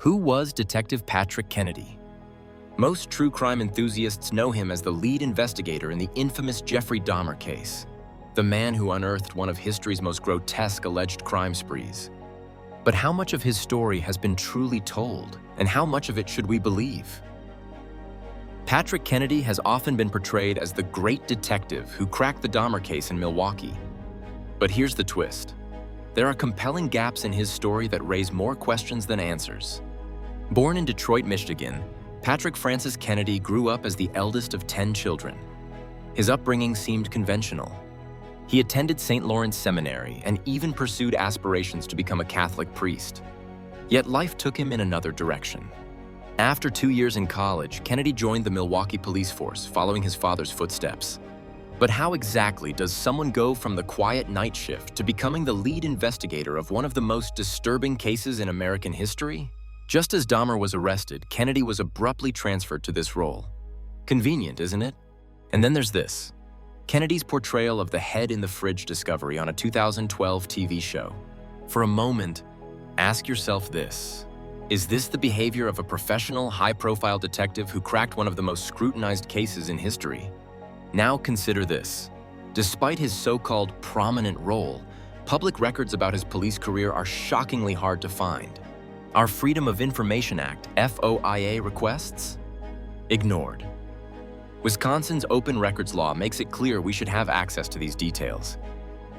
Who was Detective Patrick Kennedy? Most true crime enthusiasts know him as the lead investigator in the infamous Jeffrey Dahmer case, the man who unearthed one of history's most grotesque alleged crime sprees. But how much of his story has been truly told, and how much of it should we believe? Patrick Kennedy has often been portrayed as the great detective who cracked the Dahmer case in Milwaukee. But here's the twist. There are compelling gaps in his story that raise more questions than answers. Born in Detroit, Michigan, Patrick Francis Kennedy grew up as the eldest of 10 children. His upbringing seemed conventional. He attended St. Lawrence Seminary and even pursued aspirations to become a Catholic priest. Yet life took him in another direction. After 2 years in college, Kennedy joined the Milwaukee police force, following his father's footsteps. But how exactly does someone go from the quiet night shift to becoming the lead investigator of one of the most disturbing cases in American history? Just as Dahmer was arrested, Kennedy was abruptly transferred to this role. Convenient, isn't it? And then there's this. Kennedy's portrayal of the head in the fridge discovery on a 2012 TV show. For a moment, ask yourself this. Is this the behavior of a professional, high-profile detective who cracked one of the most scrutinized cases in history? Now consider this. Despite his so-called prominent role, public records about his police career are shockingly hard to find. Our Freedom of Information Act, FOIA requests? Ignored. Wisconsin's open records law makes it clear we should have access to these details.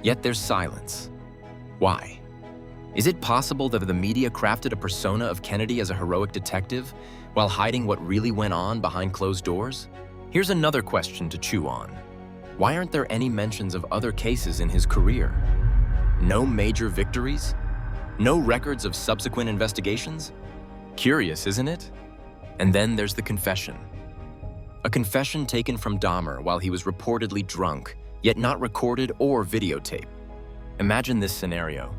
Yet there's silence. Why? Is it possible that the media crafted a persona of Kennedy as a heroic detective while hiding what really went on behind closed doors? Here's another question to chew on. Why aren't there any mentions of other cases in his career? No major victories? No records of subsequent investigations? Curious, isn't it? And then there's the confession. A confession taken from Dahmer while he was reportedly drunk, yet not recorded or videotaped. Imagine this scenario.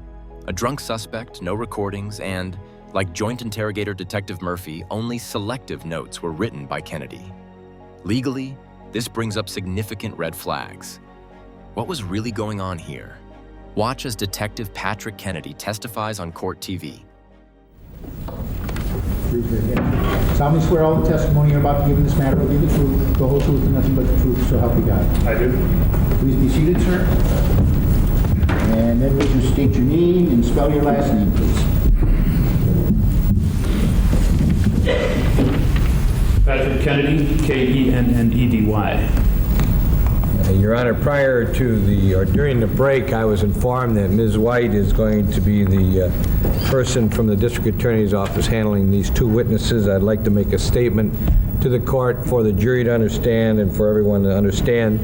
A drunk suspect, no recordings, and, like joint interrogator Detective Murphy, only selective notes were written by Kennedy. Legally, this brings up significant red flags. What was really going on here? Watch as Detective Patrick Kennedy testifies on court TV. Solemnly swear all the testimony you're about to give in this matter will be the truth, the whole truth, and nothing but the truth, so help you God. I do. Please be seated, sir. And then would you state your name and spell your last name, please? Patrick Kennedy, Kennedy. Your Honor, prior to or during the break, I was informed that Ms. White is going to be the person from the District Attorney's Office handling these two witnesses. I'd like to make a statement to the court for the jury to understand and for everyone to understand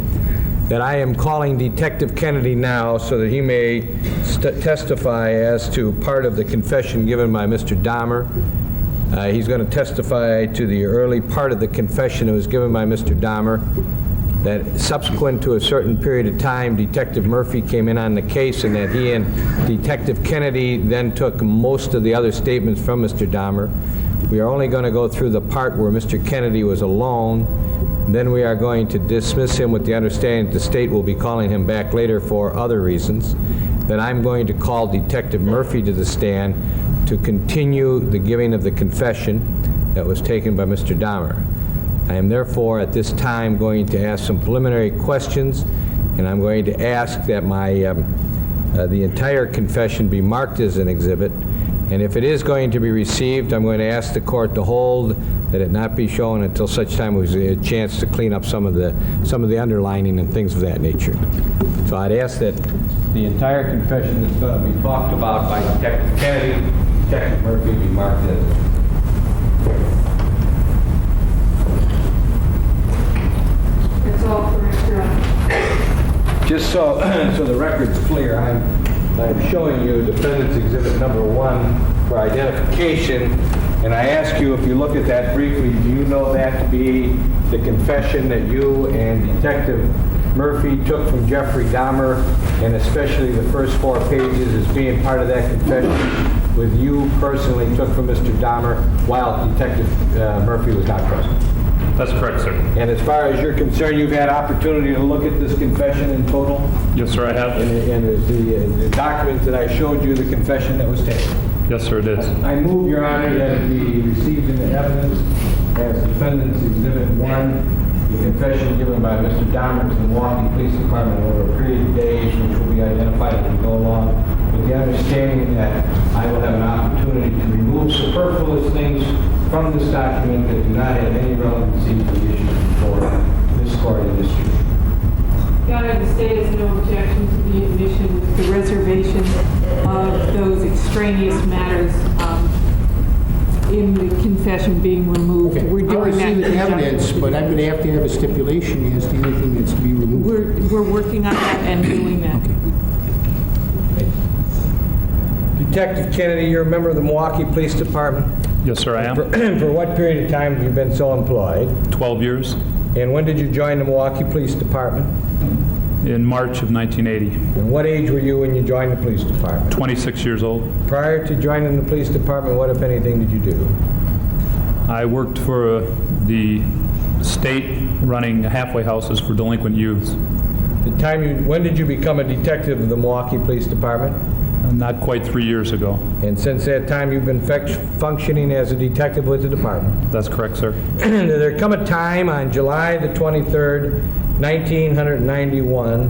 that I am calling Detective Kennedy now so that he may testify as to part of the confession given by Mr. Dahmer. He's going to testify to the early part of the confession that was given by Mr. Dahmer, that subsequent to a certain period of time, Detective Murphy came in on the case, and that he and Detective Kennedy then took most of the other statements from Mr. Dahmer. We are only going to go through the part where Mr. Kennedy was alone. Then we are going to dismiss him with the understanding that the state will be calling him back later for other reasons. Then I'm going to call Detective Murphy to the stand to continue the giving of the confession that was taken by Mr. Dahmer. I am therefore at this time going to ask some preliminary questions, and I'm going to ask that the entire confession be marked as an exhibit. And if it is going to be received, I'm going to ask the court to hold that it not be shown until such time as we have a chance to clean up some of the underlining and things of that nature. So I'd ask that the entire confession that's going to be talked about by Detective Kennedy, Detective Murphy be marked as. It's all correct, Your Honor. Just so the record's clear, I'm showing you Defendant's Exhibit Number 1 for identification, and I ask you, if you look at that briefly, do you know that to be the confession that you and Detective Murphy took from Jeffrey Dahmer, and especially the first 4 pages as being part of that confession, with you personally took from Mr. Dahmer while Detective Murphy was not present? That's correct, sir. And as far as you're concerned, you've had opportunity to look at this confession in total? Yes, sir, I have. And the documents that I showed you, the confession that was taken? Yes, sir, it is. I move, Your Honor, that it be received into evidence as Defendant's Exhibit 1, the confession given by Mr. Dahmer to the Milwaukee Police Department over a period of days, which will be identified as we go along, with the understanding that I will have an opportunity to remove superfluous things from this document that do not have any relevancy to the issue before this court in this case. Your Honor, the state has no objection to the admission with the reservation of those extraneous matters in the confession being removed. Okay. We're I'll doing that. receive the in evidence, but I'm going to have a stipulation as to anything that's to be removed. We're working on that and doing that. Detective Kennedy, you're a member of the Milwaukee Police Department. Yes, sir, I am. For what period of time have you been so employed? 12 years. And when did you join the Milwaukee Police Department? In March of 1980. And what age were you when you joined the police department? 26 years old. Prior to joining the police department, what, if anything, did you do? I worked for the state running halfway houses for delinquent youths. When did you become a detective of the Milwaukee Police Department? Not quite 3 years ago. And since that time, you've been functioning as a detective with the department? That's correct, sir. There come a time on July the 23rd, 1991,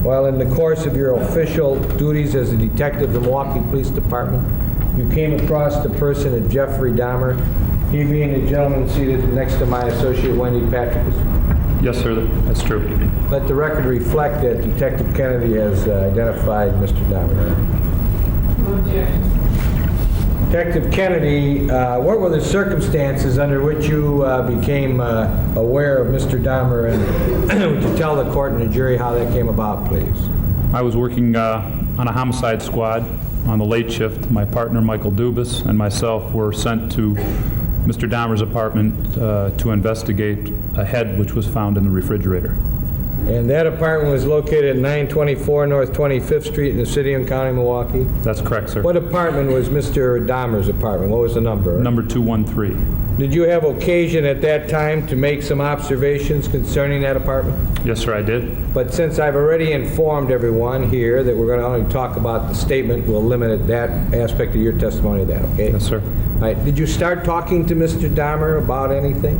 while in the course of your official duties as a detective of the Milwaukee Police Department, you came across the person of Jeffrey Dahmer, he being the gentleman seated next to my associate Wendy Patrick. Yes, sir, that's true. Let the record reflect that Detective Kennedy has identified Mr. Dahmer. No objection. Detective Kennedy, what were the circumstances under which you became aware of Mr. Dahmer, and would you tell the court and the jury how that came about, please? I was working on a homicide squad on the late shift. My partner, Michael Dubas, and myself were sent to Mr. Dahmer's apartment to investigate a head which was found in the refrigerator. And that apartment was located at 924 North 25th Street in the city and county of Milwaukee? That's correct, sir. What apartment was Mr. Dahmer's apartment? What was the number? Number 213. Did you have occasion at that time to make some observations concerning that apartment? Yes, sir, I did. But since I've already informed everyone here that we're going to only talk about the statement, we'll limit that aspect of your testimony to that, okay? Yes, sir. All right. Did you start talking to Mr. Dahmer about anything?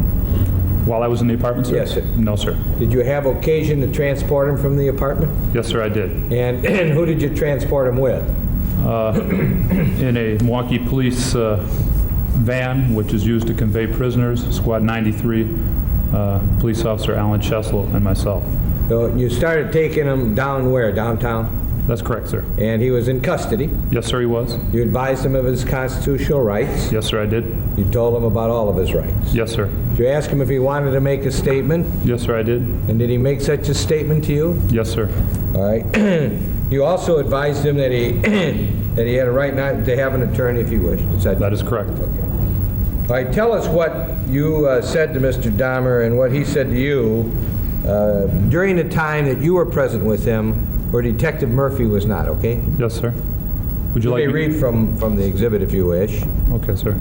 While I was in the apartment, sir? Yes, sir. No, sir. Did you have occasion to transport him from the apartment? Yes, sir, I did. And who did you transport him with? In a Milwaukee police van, which is used to convey prisoners, Squad 93, Police Officer Alan Chesel, and myself. So you started taking him down where? Downtown? That's correct, sir. And he was in custody. Yes, sir, he was. You advised him of his constitutional rights. Yes, sir, I did. You told him about all of his rights. Yes, sir. Did you ask him if he wanted to make a statement? Yes, sir, I did. And did he make such a statement to you? Yes, sir. All right. You also advised him that he that he had a right not to have an attorney if he wished. That is correct. Okay. All right. Tell us what you said to Mr. Dahmer and what he said to you during the time that you were present with him, where Detective Murphy was not. Okay. Yes, sir. Would you You like may me? read from the exhibit if you wish. Okay, sir.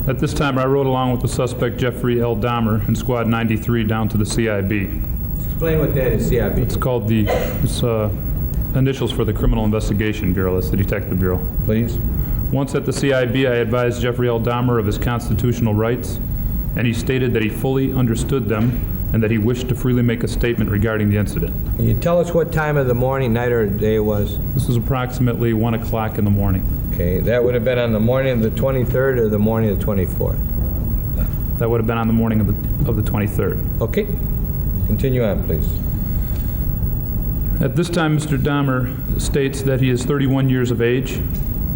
At this time, I rode along with the suspect Jeffrey L. Dahmer in Squad 93 down to the CIB. Explain what that is, CIB. It's called the initials for the Criminal Investigation Bureau. That's the Detective Bureau. Please. Once at the CIB, I advised Jeffrey L. Dahmer of his constitutional rights, and he stated that he fully understood them and that he wished to freely make a statement regarding the incident. Can you tell us what time of the morning, night, or day it was? This was approximately 1 o'clock in the morning. Okay, that would have been on the morning of the 23rd or the morning of the 24th? That would have been on the morning of the 23rd. Okay. Continue on, please. At this time, Mr. Dahmer states that he is 31 years of age,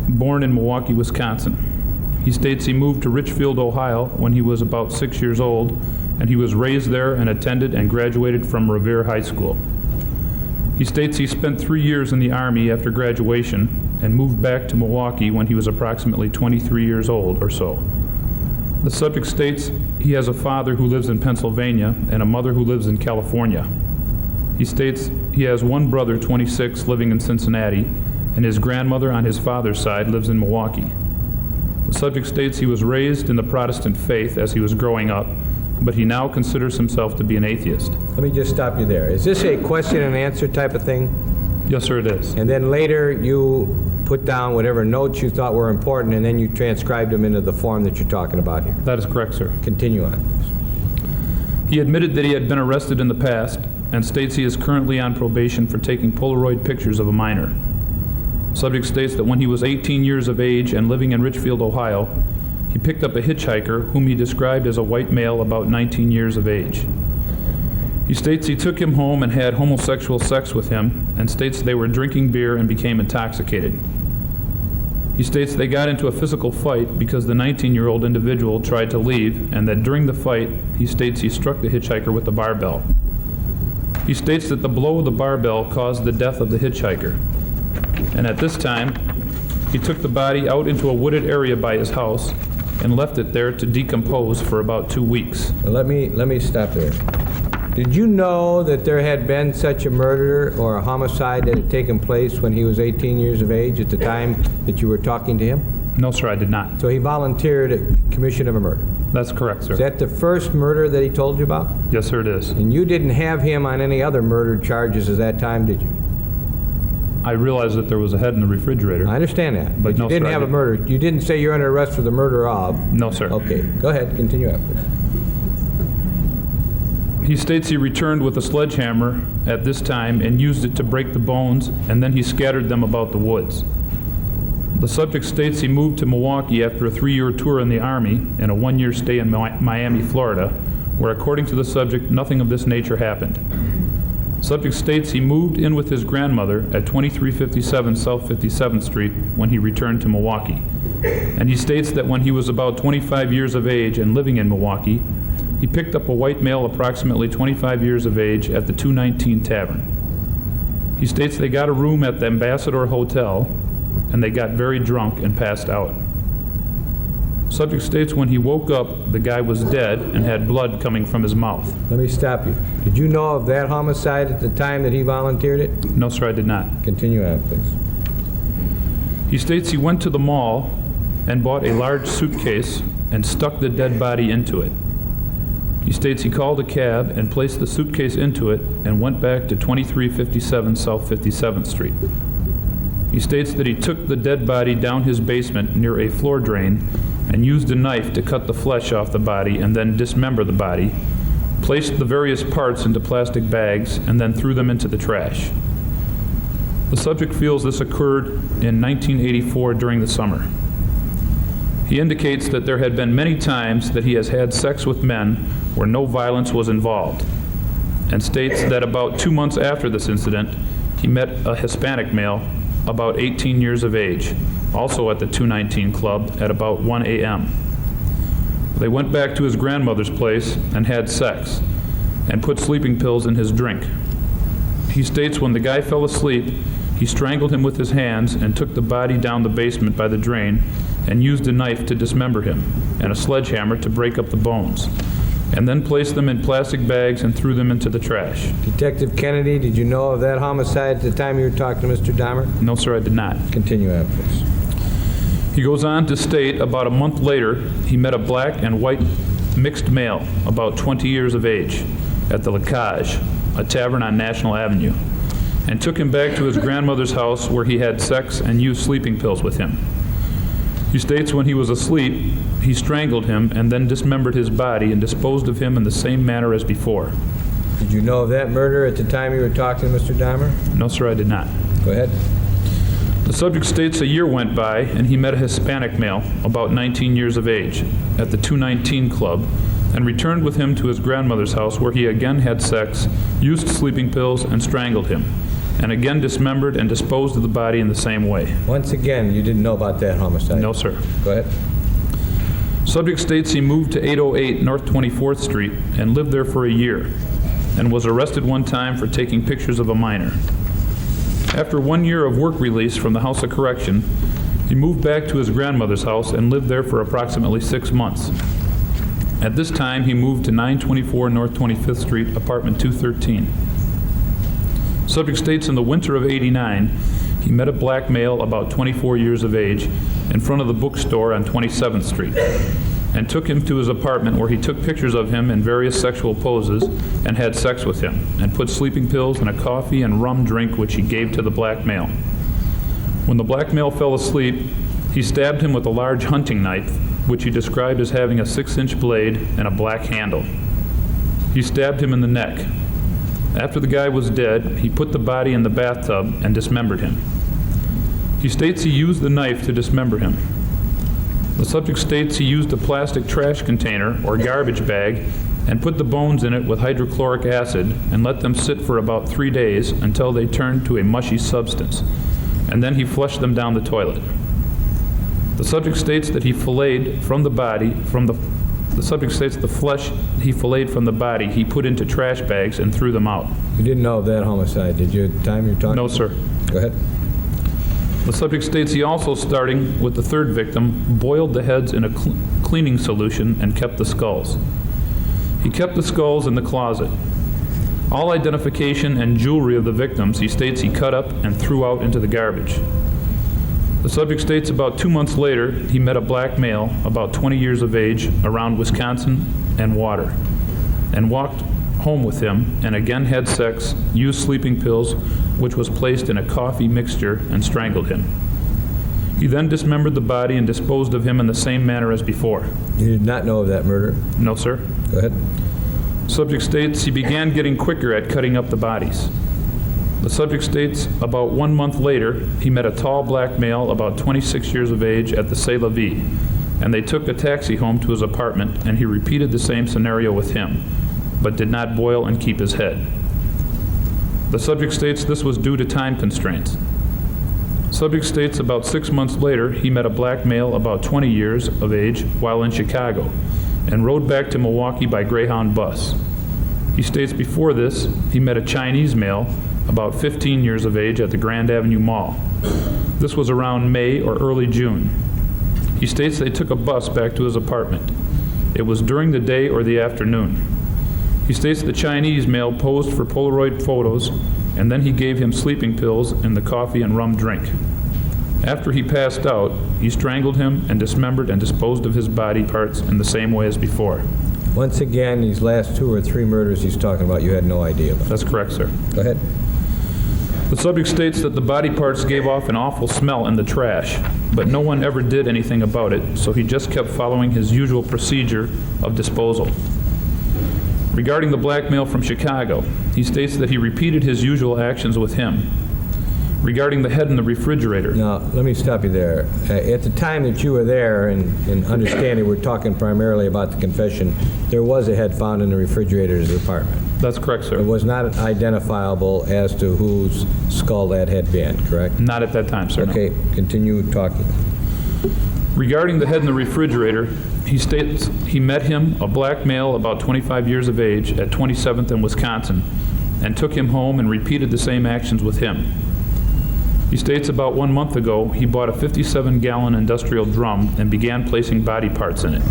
born in Milwaukee, Wisconsin. He states he moved to Richfield, Ohio when he was about 6 years old, and he was raised there and attended and graduated from Revere High School. He states he spent 3 years in the Army after graduation and moved back to Milwaukee when he was approximately 23 years old or so. The subject states he has a father who lives in Pennsylvania and a mother who lives in California. He states he has one brother, 26, living in Cincinnati, and his grandmother on his father's side lives in Milwaukee. The subject states he was raised in the Protestant faith as he was growing up, but he now considers himself to be an atheist. Let me just stop you there. Is this a question and answer type of thing? Yes, sir, it is. And then later, you put down whatever notes you thought were important, and then you transcribed them into the form that you're talking about here. That is correct, sir. Continue on. He admitted that he had been arrested in the past and states he is currently on probation for taking Polaroid pictures of a minor. Subject states that when he was 18 years of age and living in Richfield, Ohio, he picked up a hitchhiker whom he described as a white male about 19 years of age. He states he took him home and had homosexual sex with him, and states they were drinking beer and became intoxicated. He states they got into a physical fight because the 19-year-old individual tried to leave, and that during the fight, he states he struck the hitchhiker with the barbell. He states that the blow of the barbell caused the death of the hitchhiker. And at this time, he took the body out into a wooded area by his house and left it there to decompose for about 2 weeks. Let me stop there. Did you know that there had been such a murder or a homicide that had taken place when he was 18 years of age at the time that you were talking to him? No, sir, I did not. So he volunteered a commission of a murder. That's correct, sir. Is that the first murder that he told you about? Yes, sir, it is. And you didn't have him on any other murder charges at that time, did you? I realized that there was a head in the refrigerator. I understand that, but no, you didn't sir, I have a didn't. murder. You didn't say you're under arrest for the murder of. No, sir. Okay, go ahead, continue on, please. He states he returned with a sledgehammer at this time and used it to break the bones, and then he scattered them about the woods. The subject states he moved to Milwaukee after a 3-year tour in the Army and a 1-year stay in Miami, Florida, where according to the subject, nothing of this nature happened. Subject states he moved in with his grandmother at 2357 South 57th Street when he returned to Milwaukee. And he states that when he was about 25 years of age and living in Milwaukee, he picked up a white male approximately 25 years of age at the 219 Tavern. He states they got a room at the Ambassador Hotel, and they got very drunk and passed out. Subject states when he woke up, the guy was dead and had blood coming from his mouth. Let me stop you. Did you know of that homicide at the time that he volunteered it? No, sir, I did not. Continue on, please. He states he went to the mall and bought a large suitcase and stuck the dead body into it. He states he called a cab and placed the suitcase into it and went back to 2357 South 57th Street. He states that he took the dead body down his basement near a floor drain and used a knife to cut the flesh off the body and then dismember the body, placed the various parts into plastic bags, and then threw them into the trash. The subject feels this occurred in 1984 during the summer. He indicates that there had been many times that he has had sex with men where no violence was involved, and states that about 2 months after this incident, he met a Hispanic male about 18 years of age, also at the 219 Club at about 1 a.m. They went back to his grandmother's place and had sex and put sleeping pills in his drink. He states when the guy fell asleep, he strangled him with his hands and took the body down the basement by the drain and used a knife to dismember him and a sledgehammer to break up the bones, and then placed them in plastic bags and threw them into the trash. Detective Kennedy, did you know of that homicide at the time you were talking to Mr. Dahmer? No, sir, I did not. Continue on, please. He goes on to state about a month later, he met a black and white mixed male, about 20 years of age, at the La Cage, a tavern on National Avenue, and took him back to his grandmother's house where he had sex and used sleeping pills with him. He states when he was asleep, he strangled him and then dismembered his body and disposed of him in the same manner as before. Did you know of that murder at the time you were talking to Mr. Dahmer? No, sir, I did not. Go ahead. The subject states a year went by and he met a Hispanic male, about 19 years of age, at the 219 Club, and returned with him to his grandmother's house where he again had sex, used sleeping pills, and strangled him, and again dismembered and disposed of the body in the same way. Once again, you didn't know about that homicide? No, sir. Go ahead. Subject states he moved to 808 North 24th Street and lived there for a year, and was arrested one time for taking pictures of a minor. After 1 year of work release from the House of Correction, he moved back to his grandmother's house and lived there for approximately 6 months. At this time, he moved to 924 North 25th Street, apartment 213. Subject states in the winter of '89, he met a black male about 24 years of age in front of the bookstore on 27th Street. and took him to his apartment where he took pictures of him in various sexual poses and had sex with him, and put sleeping pills in a coffee and rum drink which he gave to the black male. When the black male fell asleep, he stabbed him with a large hunting knife, which he described as having a 6-inch blade and a black handle. He stabbed him in the neck. After the guy was dead, he put the body in the bathtub and dismembered him. He states he used the knife to dismember him. The subject states he used a plastic trash container or garbage bag and put the bones in it with hydrochloric acid and let them sit for about 3 days until they turned to a mushy substance, and then he flushed them down the toilet. The subject states that he filleted from the body, the subject states the flesh he filleted from the body he put into trash bags and threw them out. You didn't know of that homicide, did you, at the time you're talking? No, sir. Go ahead. The subject states he also, starting with the third victim, boiled the heads in a cleaning solution and kept the skulls. He kept the skulls in the closet. All identification and jewelry of the victims he states he cut up and threw out into the garbage. The subject states about 2 months later, he met a black male, about 20 years of age, around Wisconsin and Water, and walked home with him and again had sex, used sleeping pills, which was placed in a coffee mixture, and strangled him. He then dismembered the body and disposed of him in the same manner as before. You did not know of that murder? No, sir. Go ahead. Subject states he began getting quicker at cutting up the bodies. The subject states about 1 month later, he met a tall black male about 26 years of age at the C'est La Vie, and they took a taxi home to his apartment, and he repeated the same scenario with him, but did not boil and keep his head. The subject states this was due to time constraints. Subject states about 6 months later, he met a black male about 20 years of age while in Chicago, and rode back to Milwaukee by Greyhound bus. He states before this, he met a Chinese male about 15 years of age at the Grand Avenue Mall. This was around May or early June. He states they took a bus back to his apartment. It was during the day or the afternoon. He states the Chinese male posed for Polaroid photos, and then he gave him sleeping pills in the coffee and rum drink. After he passed out, he strangled him and dismembered and disposed of his body parts in the same way as before. Once again, these last 2 or 3 murders he's talking about, you had no idea about. That's correct, sir. Go ahead. The subject states that the body parts gave off an awful smell in the trash, but no one ever did anything about it, so he just kept following his usual procedure of disposal. Regarding the black male from Chicago, he states that he repeated his usual actions with him. Regarding the head in the refrigerator. Now, let me stop you there. At the time that you were there, and understanding we're talking primarily about the confession, there was a head found in the refrigerator of his apartment. That's correct, sir. It was not identifiable as to whose skull that had been, correct? Not at that time, sir. Okay, continue talking. Regarding the head in the refrigerator, he states he met him, a black male about 25 years of age, at 27th and Wisconsin, and took him home and repeated the same actions with him. He states about 1 month ago, he bought a 57-gallon industrial drum and began placing body parts in it.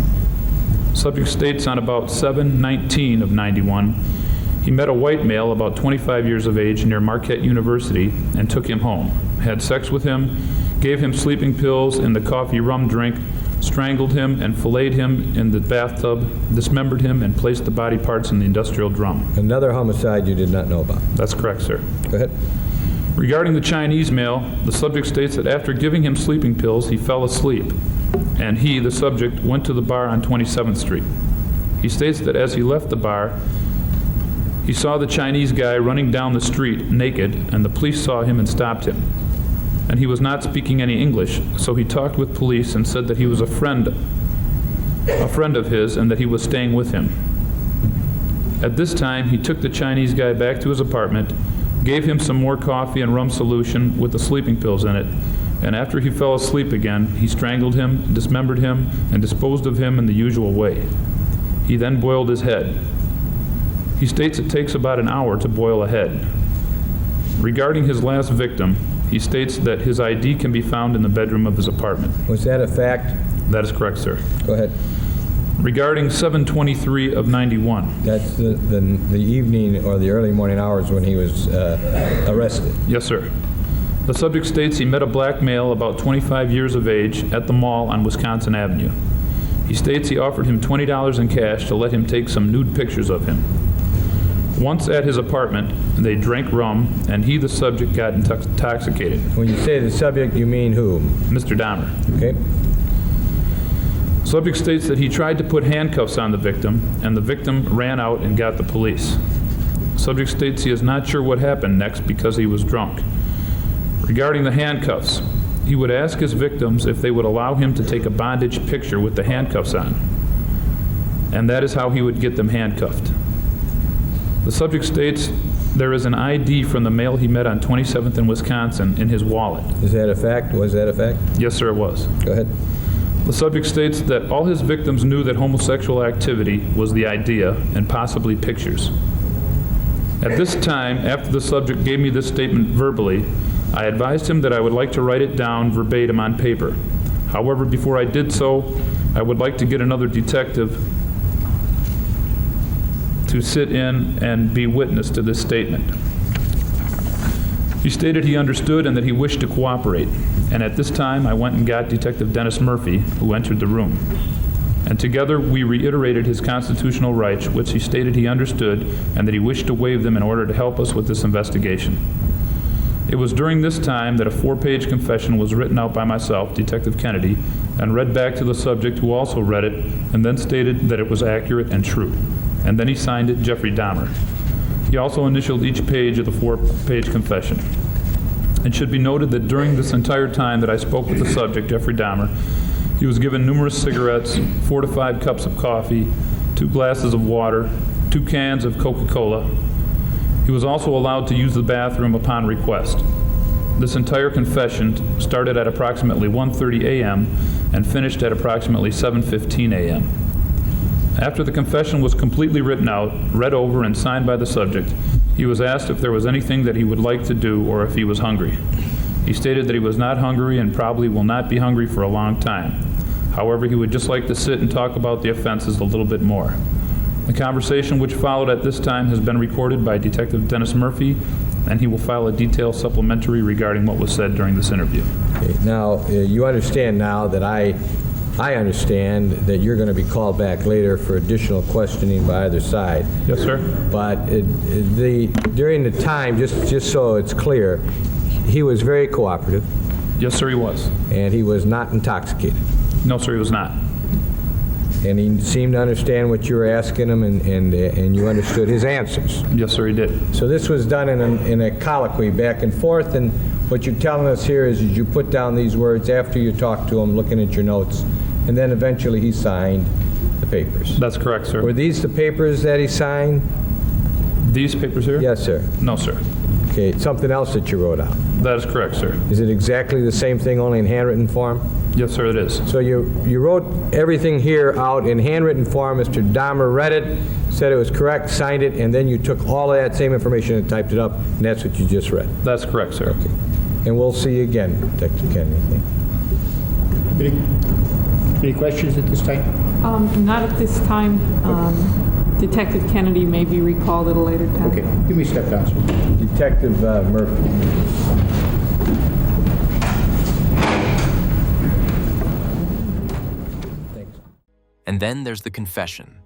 Subject states on about 7/19 of 91, he met a white male about 25 years of age near Marquette University and took him home, had sex with him, gave him sleeping pills in the coffee rum drink, strangled him and filleted him in the bathtub, dismembered him, and placed the body parts in the industrial drum. Another homicide you did not know about. That's correct, sir. Go ahead. Regarding the Chinese male, the subject states that after giving him sleeping pills, he fell asleep, and he, the subject, went to the bar on 27th Street. He states that as he left the bar, he saw the Chinese guy running down the street naked, and the police saw him and stopped him. And he was not speaking any English, so he talked with police and said that he was a friend of his and that he was staying with him. At this time, he took the Chinese guy back to his apartment, gave him some more coffee and rum solution with the sleeping pills in it, and after he fell asleep again, he strangled him, dismembered him, and disposed of him in the usual way. He then boiled his head. He states it takes about an hour to boil a head. Regarding his last victim, he states that his ID can be found in the bedroom of his apartment. Was that a fact? That is correct, sir. Go ahead. Regarding 7/23 of 91. That's the evening or the early morning hours when he was arrested. Yes, sir. The subject states he met a black male about 25 years of age at the mall on Wisconsin Avenue. He states he offered him $20 in cash to let him take some nude pictures of him. Once at his apartment, they drank rum, and he, the subject, got intoxicated. When you say the subject, you mean who? Mr. Dahmer. Okay. Subject states that he tried to put handcuffs on the victim, and the victim ran out and got the police. Subject states he is not sure what happened next because he was drunk. Regarding the handcuffs, he would ask his victims if they would allow him to take a bondage picture with the handcuffs on, and that is how he would get them handcuffed. The subject states there is an ID from the male he met on 27th in Wisconsin in his wallet. Is that a fact? Was that a fact? Yes, sir, it was. Go ahead. The subject states that all his victims knew that homosexual activity was the idea and possibly pictures. At this time, after the subject gave me this statement verbally, I advised him that I would like to write it down verbatim on paper. However, before I did so, I would like to get another detective to sit in and be witness to this statement. He stated he understood and that he wished to cooperate, and at this time I went and got Detective Dennis Murphy, who entered the room. And together we reiterated his constitutional rights, which he stated he understood and that he wished to waive them in order to help us with this investigation. It was during this time that a 4-page confession was written out by myself, Detective Kennedy, and read back to the subject, who also read it and then stated that it was accurate and true. And then he signed it Jeffrey Dahmer. He also initialed each page of the 4-page confession. It should be noted that during this entire time that I spoke with the subject, Jeffrey Dahmer, he was given numerous cigarettes, 4 to 5 cups of coffee, 2 glasses of water, 2 cans of Coca-Cola. He was also allowed to use the bathroom upon request. This entire confession started at approximately 1:30 a.m. and finished at approximately 7:15 a.m. After the confession was completely written out, read over, and signed by the subject, he was asked if there was anything that he would like to do or if he was hungry. He stated that he was not hungry and probably will not be hungry for a long time. However, he would just like to sit and talk about the offenses a little bit more. The conversation which followed at this time has been recorded by Detective Dennis Murphy, and he will file a detailed supplementary regarding what was said during this interview. Okay. Now, you understand now that I understand that you're going to be called back later for additional questioning by either side. Yes, sir. But during the time, just so it's clear, he was very cooperative, Yes, sir, he was. and he was not intoxicated. No, sir, he was not. And he seemed to understand what you were asking him, and you understood his answers. Yes, sir, he did. So this was done in a colloquy back and forth, and what you're telling us here is you put down these words after you talked to him, looking at your notes, and then eventually he signed the papers. That's correct, sir. Were these the papers that he signed? These papers here? Yes, sir. No, sir. Okay, something else that you wrote out. That is correct, sir. Is it exactly the same thing, only in handwritten form? Yes, sir, it is. So you wrote everything here out in handwritten form. Mr. Dahmer read it, said it was correct, signed it, and then you took all of that same information and typed it up, and that's what you just read. That's correct, sir. Okay. And we'll see you again, Detective Kennedy. Any questions at this time? Not at this time. Detective Kennedy may be recalled at a later time. Okay, give me a step down, sir. Detective Murphy. And then there's the confession.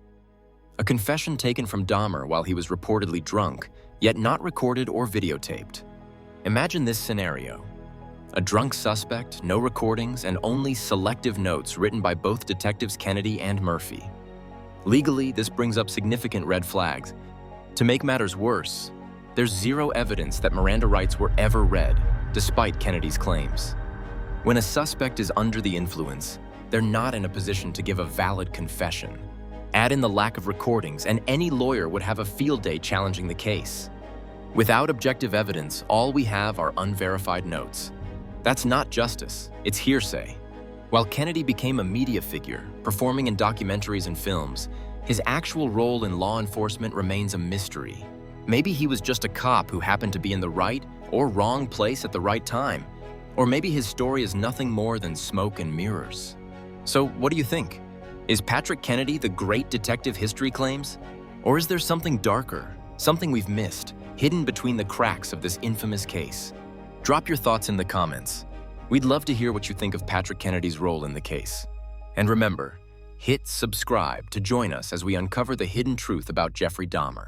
A confession taken from Dahmer while he was reportedly drunk, yet not recorded or videotaped. Imagine this scenario. A drunk suspect, no recordings, and only selective notes written by both Detectives Kennedy and Murphy. Legally, this brings up significant red flags. To make matters worse, there's zero evidence that Miranda rights were ever read, despite Kennedy's claims. When a suspect is under the influence, they're not in a position to give a valid confession. Add in the lack of recordings, and any lawyer would have a field day challenging the case. Without objective evidence, all we have are unverified notes. That's not justice, it's hearsay. While Kennedy became a media figure, performing in documentaries and films, his actual role in law enforcement remains a mystery. Maybe he was just a cop who happened to be in the right or wrong place at the right time. Or maybe his story is nothing more than smoke and mirrors. So what do you think? Is Patrick Kennedy the great detective history claims? Or is there something darker, something we've missed, hidden between the cracks of this infamous case? Drop your thoughts in the comments. We'd love to hear what you think of Patrick Kennedy's role in the case. And remember, Hit subscribe to join us as we uncover the hidden truth about Jeffrey Dahmer.